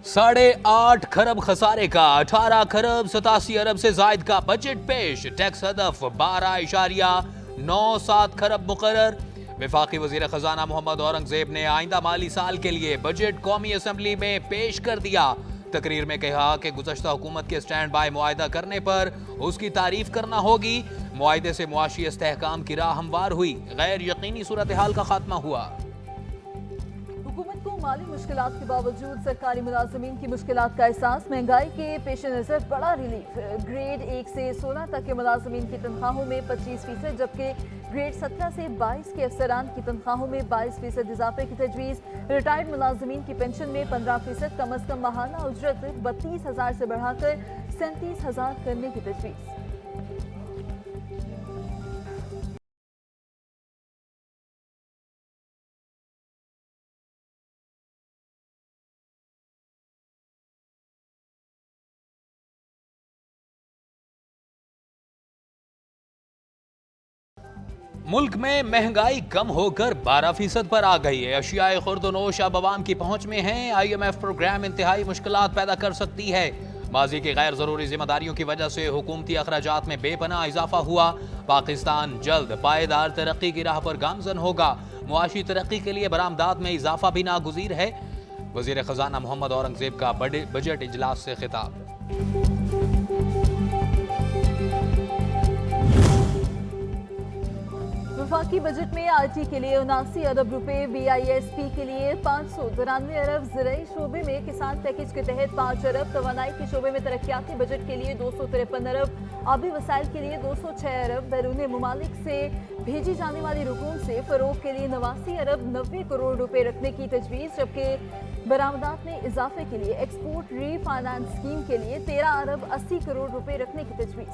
8.5 खरब खसारे का 18 खरब 87 अरब से जायद का बजट पेश। टैक्स हदफ 12.97 खरब मुकर्रर। वफाकी वजीर खजाना मोहम्मद औरंगजेब ने आइंदा माली साल के लिए बजट कौमी असम्बली में पेश कर दिया। तकरीर में कहा कि गुज़श्ता हुकूमत के स्टैंड बाय मुआहदा करने पर उसकी तारीफ करना होगी। मुआहदे से मुआशी इस्तेहकाम की राह हमवार हुई। गैर यकीनी सूरत हाल का खात्मा हुआ। हुकूमत को माली मुश्किलात के बावजूद सरकारी मुलाजमीन की मुश्किलात का एहसास। महंगाई के पेश नज़र बड़ा रिलीफ। ग्रेड 1 से 16 तक के मुलाजमीन की तनख्वाहों में 25%, जबकि ग्रेड 17 से 22 के अफसरान की तनख्वाहों में 22% इजाफे की तजवीज़। रिटायर्ड मुलाजमीन की पेंशन में 15%, कम अज कम माहाना उजरत 32,000 से बढ़ाकर 37,000 करने की तजवीज़। मुल्क में महंगाई कम होकर 12% पर आ गई है। अशियाए खुर्दनोश अब आवाम की पहुंच में हैं। IMF प्रोग्राम इंतहाई मुश्किलात पैदा कर सकती है। माजी की गैर जरूरी जिम्मेदारियों की वजह से हुकूमती अखराजात में बेपनाह इजाफा हुआ। पाकिस्तान जल्द पायदार तरक्की की राह पर गामजन होगा। मुआशी तरक्की के लिए बरामदात में इजाफा भी नागुज़ीर है। वजीर खजाना मोहम्मद औरंगजेब का बजट इजलास से खिताब। वफाकी बजट में IT के लिए 79 अरब रुपए, BISP के लिए 593 अरब, ज़राई शोबे में किसान पैकेज के तहत 5 अरब, तवानाई के शोबे में तरक्याती बजट के लिए 253 अरब, आबी वसाइल के लिए 206 अरब, बैरून मुमालिक से भेजी जाने वाली रकूम से फरोग के लिए 89 अरब 90 करोड़ रुपए रखने की तजवीज़, जबकि बरामदात में इजाफे के लिए एक्सपोर्ट री फाइनेंस स्कीम के लिए 13 अरब 80 करोड़ रुपए रखने की तजवीज़।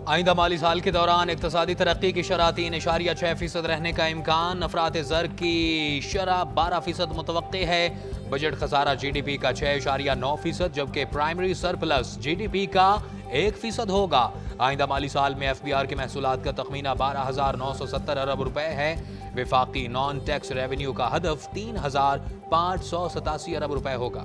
आइंदा माली साल के दौरान इक्तसादी तरक्की की शरह 3.6% रहने का इम्कान। अफरात ज़र की शरह 12% मुतवक्के है। बजट खसारा GDP का 6.9%, जबकि प्राइमरी सरप्लस GDP का 1% होगा। आइंदा माली साल में FBR के महसूलात का तखमीना 12,970 अरब रुपए है। विफाकी नॉन टैक्स रेवेन्यू का हदफ 3,587 अरब रुपए होगा।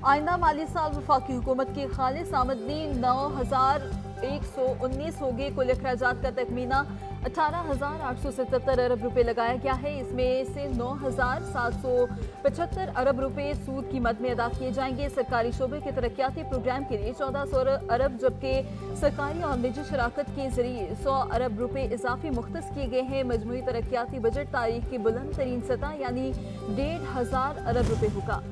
आइंदा माली साल वफाकी हुकूमत की खालिस आमदनी 9,119 होगी। कुल अखराजात का तखमीना 18,877 अरब रुपए लगाया गया है। इसमें से 9,775 अरब रुपए सूद की मद में अदा किए जाएंगे। सरकारी शोबे के तरक्याती प्रोग्राम के लिए 1400 अरब, जबकि सरकारी और निजी शराकत के जरिए 100 अरब रुपए इजाफी मुख्तस किए गए हैं। मजमूई तरक्याती बजट तारीख की बुलंद तरीन सतह यानी 1,500 अरब रुपए होगा।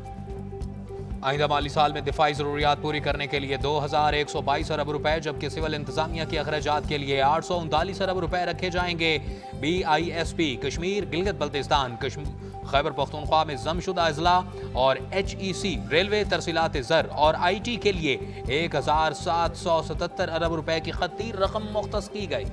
आइंदा माली साल में दिफाई जरूरियात पूरी करने के लिए 2,122 अरब रुपए, जबकि सिविल इंतजामिया के अखराजात के लिए 839 अरब रुपए रखे जाएंगे। BISP कश्मीर गिलगित बल्तिस्तान खैबर पख्तूनख्वा में जमशुदा अजला और HEC रेलवे तरसीलात ज़र और IT के लिए 1,777 अरब रुपए की खत्ती रकम मुख्तस की गई।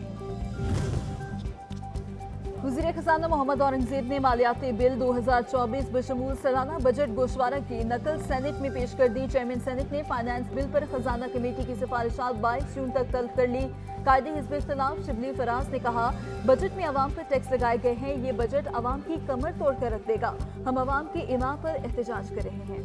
वज़ीर खजाना मोहम्मद औरंगजेब ने मालियाती बिल 2024 बशमूल सालाना बजट गोशवारा की नकल सेनेट में पेश कर दी। चेयरमैन सेनेट ने फाइनेंस बिल पर खजाना कमेटी की सिफारिशात 22 जून तक तलब कर ली। कायदे हिज़्ब इख्तिलाफ शिबली फराज ने कहा, बजट में अवाम पर टैक्स लगाए गए हैं। ये बजट अवाम की कमर तोड़ कर रख देगा। हम अवाम की इमा पर एहतजाज कर रहे हैं।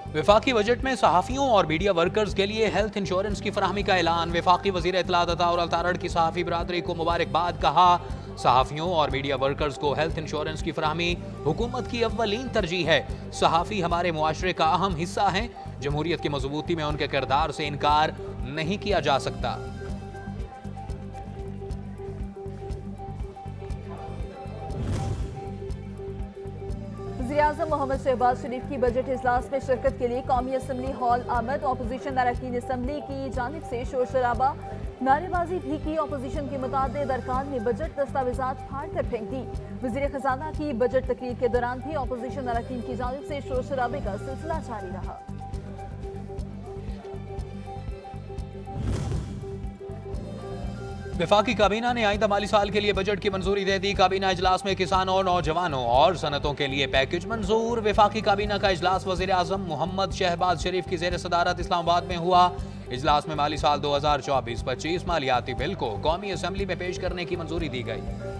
वफाकी बजट में सहाफ़ियों और मीडिया वर्कर्स के लिए हेल्थ इंश्योरेंस की फराहमी का ऐलान। वफाकी वज़ीर इत्तलात और अतारड़ की सहाफ़ी बरादरी को मुबारकबाद। कहा, सहाफ़ियों और मीडिया वर्कर्स को हेल्थ इंश्योरेंस की फराहमी हुकूमत की अव्वलीन तरजीह है। सहाफ़ी हमारे मुआशरे का अहम हिस्सा हैं। जमहूरियत की मजबूती में उनके किरदार से इनकार नहीं किया जा सकता। वज़ीर-ए-आज़म मोहम्मद शहबाज शरीफ की बजट इजलास में शिरकत के लिए कौमी असम्बली हॉल आमद। अपोजिशन अरकान असम्बली की जानिब से शोर शराबा नारेबाजी भी की। अपोजिशन के मुतादिद अरकान ने बजट दस्तावेजात फाड़ कर फेंक दी। वज़ीर खजाना की बजट तकरीर के दौरान भी अपोजिशन अरकान की जानिब से शोर शराबे का सिलसिला जारी रहा। वफाकी काबीना ने आइंदा माली साल के लिए बजट की मंजूरी दे दी। काबीना इजलास में किसानों, नौजवानों और सनतों के लिए पैकेज मंजूर। वफाकी काबीना का इजलास वजीर आजम मोहम्मद शहबाज शरीफ की जेर सदारत इस्लामाबाद में हुआ। इजलास में माली साल 2024-25 मालियाती बिल को कौमी असम्बली में पेश करने की मंजूरी दी गई।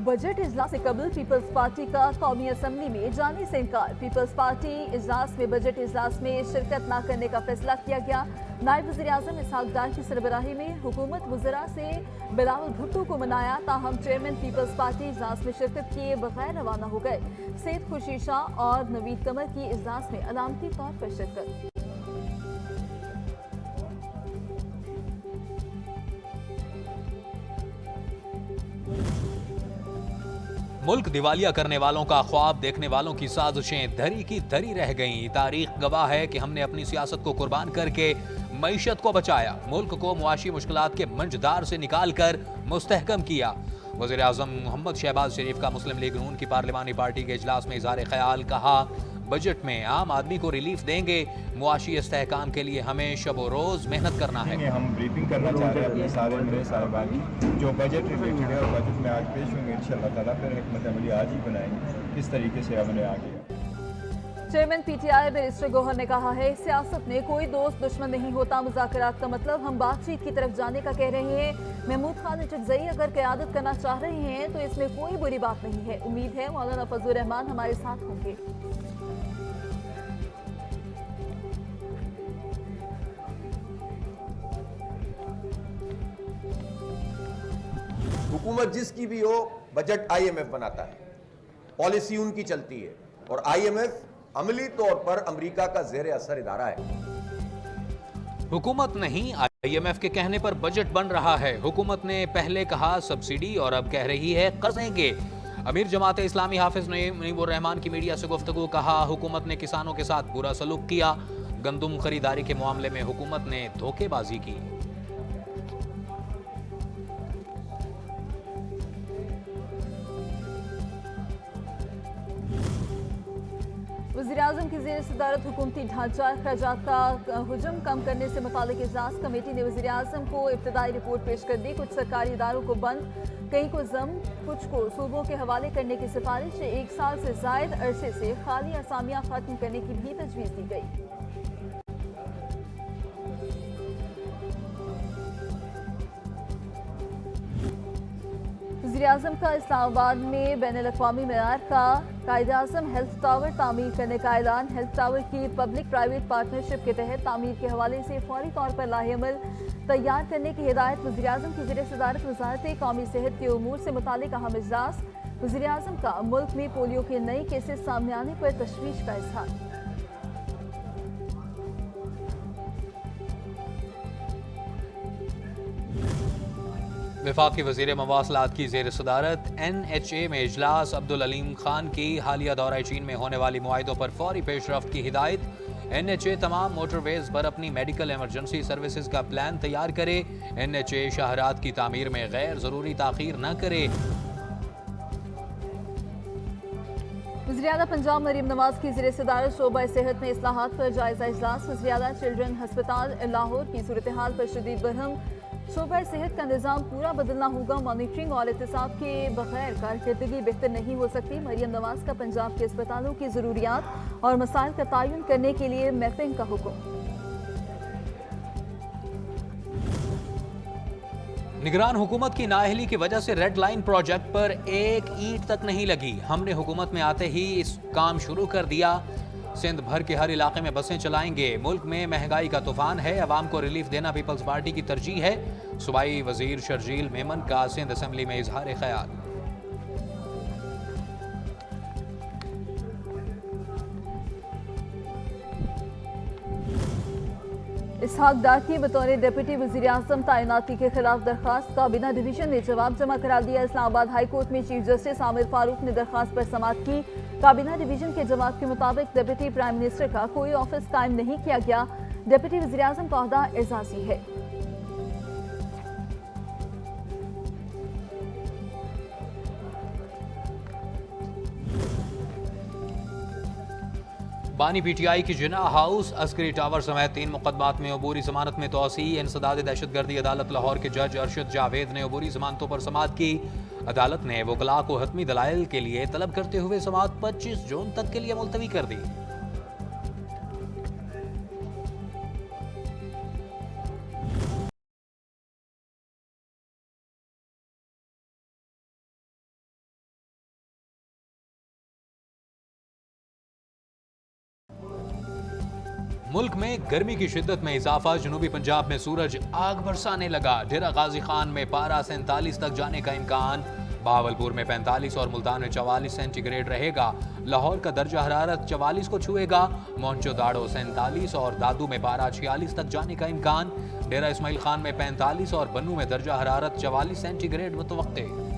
बजट इजलास से कबल पीपल्स पार्टी का कौमी असम्बली में जाने से इनकार। पीपल्स पार्टी इजलास में बजट इजलास में शिरकत न करने का फैसला किया गया। नायब वज़ीर आज़म इसहाक डार की सरबराही में हुकूमत वज़रा से बिलावल भुट्टो को मनाया, ताहम चेयरमैन पीपल्स पार्टी इजलास में शिरकत किए बगैर रवाना हो गए। सैयद खुर्शीद शाह और नवीद कमर की इजलास में अलामती तौर पर शिरकत। मुल्क दिवालिया करने वालों का ख्वाब देखने वालों की साजिशें धरी की धरी रह गईं। तारीख गवाह है कि हमने अपनी सियासत को कुर्बान करके मईशत को बचाया, मुल्क को मुआशी मुश्किलात के मंजदार से निकाल कर मुस्तहकम किया। वज़ीर आज़म मोहम्मद शहबाज शरीफ का मुस्लिम लीग नून की पार्लिमानी पार्टी के इजलास में इज़हार ख्याल। कहा, बजट में आम आदमी को रिलीफ देंगे, मुआशी इस्तेहकाम के लिए हमें शब रोज़ मेहनत करना है। हम ब्रीफिंग करना चाह रहे हैं अपने सारे मेरे साहिबान की जो बजट रिलेटेड है और बजट में आज पेश होंगे इंशाअल्लाह ताला, फिर हिकमत अमली आज ही बनाएंगे किस तरीके से हमने आगे। चेयरमैन पीटीआई बैरिस्टर गौहर ने कहा है, सियासत में कोई दोस्त दुश्मन नहीं होता। मुज़ाकरात का मतलब हम बातचीत की तरफ जाने का कह रहे हैं। महमूद खान चकजई अगर क़यादत करना चाह रहे हैं तो इसमें कोई बुरी बात नहीं है। उम्मीद है मौलाना फजलुर रहमान हमारे साथ होंगे। हुकूमत जिसकी भी हो, बजट आईएमएफ बनाता है, पॉलिसी उनकी चलती है और आईएमएफ अमली तौर पर अमेरिका का जेर असर इदारा है। हुकूमत नहीं, आईएमएफ के कहने पर बजट बन रहा है। हुकूमत ने पहले कहा सब्सिडी और अब कह रही है कर्जेंगे। अमीर जमात इस्लामी हाफिज नईमुर रहमान की मीडिया से गुफ्तगू। कहा, हुकूमत ने किसानों के साथ बुरा सलूक किया। गंदुम खरीदारी के मामले में हुकूमत ने धोखेबाजी की। वज़ीर-ए-आज़म की ज़ेर सदारत हुकूमती ढांचा अखराजात का हुजम कम करने से मुतालिक इजलास कमेटी ने वज़ीर-ए-आज़म को इब्तदाई रिपोर्ट पेश कर दी। कुछ सरकारी इदारों को बंद, कई को जम, कुछ को सूबों के हवाले करने की सिफारिश। 1 साल से जायद अरसे से खाली असामियाँ खत्म करने की भी तजवीज़ दी गई। वज़ीर-ए-आज़म का इस्लामाबाद में बैनुल-अक़वामी मेयार का कायदे-आज़म हेल्थ टावर तामीर करने का ऐलान। हेल्थ टावर की पब्लिक प्राइवेट पार्टनरशिप के तहत तामीर के हवाले से फौरी तौर पर लाहेअमल तैयार करने की हिदायत। वज़ीर-ए-आज़म की ज़ेर सदारत वज़ारत कौमी सेहत के उमूर से मुतालिक अहम इजलास। वज़ीर-ए-आज़म का मुल्क में पोलियो के नए केसेस सामने आने पर तशवीश का इज़हार। वफाकी वज़ीर मवासलात की ज़ेर सदारत NHA में इजलास। अब्दुल अलीम खान की हालिया दौरा चीन में होने वाली मुआहिदों पर फौरी पेशरफ्त की हिदायत। NHA तमाम मोटरवेज पर अपनी मेडिकल एमरजेंसी सर्विसेज का प्लान तैयार करे। NHA शाहरात की तामीर में गैर ज़रूरी ताख़ीर न करे। वज़ीर-ए-आला पंजाब मरीम नवाज की ज़ेर सदारत शोबा सेहत में इस्लाहात पर जायजा इजलास। वज़ीर-ए-आला चिल्ड्रन हस्पताल लाहौर की सूरत हाल पर शदीद बरहम। शोबा सेहत का निज़ाम पूरा बदलना होगा। मॉनिटरिंग और एहतसाब के बगैर कारकर्दगी बेहतर नहीं हो सकती। मरीम नवाज का पंजाब के अस्पतालों की ज़रूरियात और मसाइल का तयन करने के लिए मैपिंग का हुक्म। निगरान हुकूमत की नाअहली की वजह से रेड लाइन प्रोजेक्ट पर एक ईंट तक नहीं लगी। हमने हुकूमत में आते ही इस काम शुरू कर दिया। सिंध भर के हर इलाके में बसें चलाएंगे। मुल्क में महंगाई का तूफान है, अवाम को रिलीफ देना पीपल्स पार्टी की तरजीह है। सूबाई वजीर शर्जील मेमन का सिंध असम्बली में इजहार ख्याल। इसहाक डार की बतौर डिप्टी वज़ीर-ए-आज़म तैनाती के खिलाफ दरखास्त। काबीना डिवीजन ने जवाब जमा करा दिया। इस्लामाबाद हाई कोर्ट में चीफ जस्टिस आमिर फारूक ने दरखास्त पर समाअत की। काबीना डिवीजन के जवाब के मुताबिक डिप्टी प्राइम मिनिस्टर का कोई ऑफिस कायम नहीं किया गया। डिप्टी वज़ीर-ए-आज़म का ओहदा एजाज़ी है। बानी पीटीआई की जिना हाउस, अस्करी टावर समेत 3 मुकदमात में अबूरी जमानत में तोसी। इंसदाद दहशतगर्दी अदालत लाहौर के जज अरशद जावेद ने अबूरी जमानतों पर समाअत की। अदालत ने वकला को हतमी दलाइल के लिए तलब करते हुए समाअत 25 जून तक के लिए मुलतवी कर दी। मुल्क में गर्मी की शिद्दत में इजाफा, जनूबी पंजाब में सूरज आग बरसाने लगा। डेरा गाजी खान में पारा 47 तक जाने का इम्कान। बहावलपुर में 45 और मुल्तान में 44 सेंटीग्रेड रहेगा। लाहौर का दर्जा हरारत 44 को छुएगा। मोन्चो दाड़ो 47 और दादू में पारा 46 तक जाने का इम्कान। डेरा इस्माइल खान में 45 और बन्नू में दर्जा हरारत 44 सेंटीग्रेड मुतवक्के।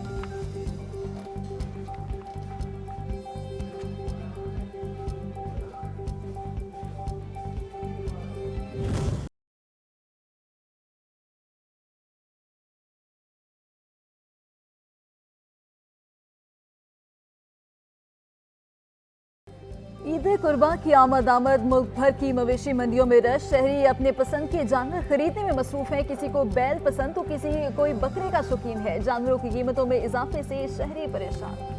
ईद कुर्बान की आमद मुल्क भर की मवेशी मंडियों में रश। शहरी अपने पसंद के जानवर खरीदने में मसरूफ हैं। किसी को बैल पसंद तो कोई बकरे का शौकीन है। जानवरों की कीमतों में इजाफे से शहरी परेशान।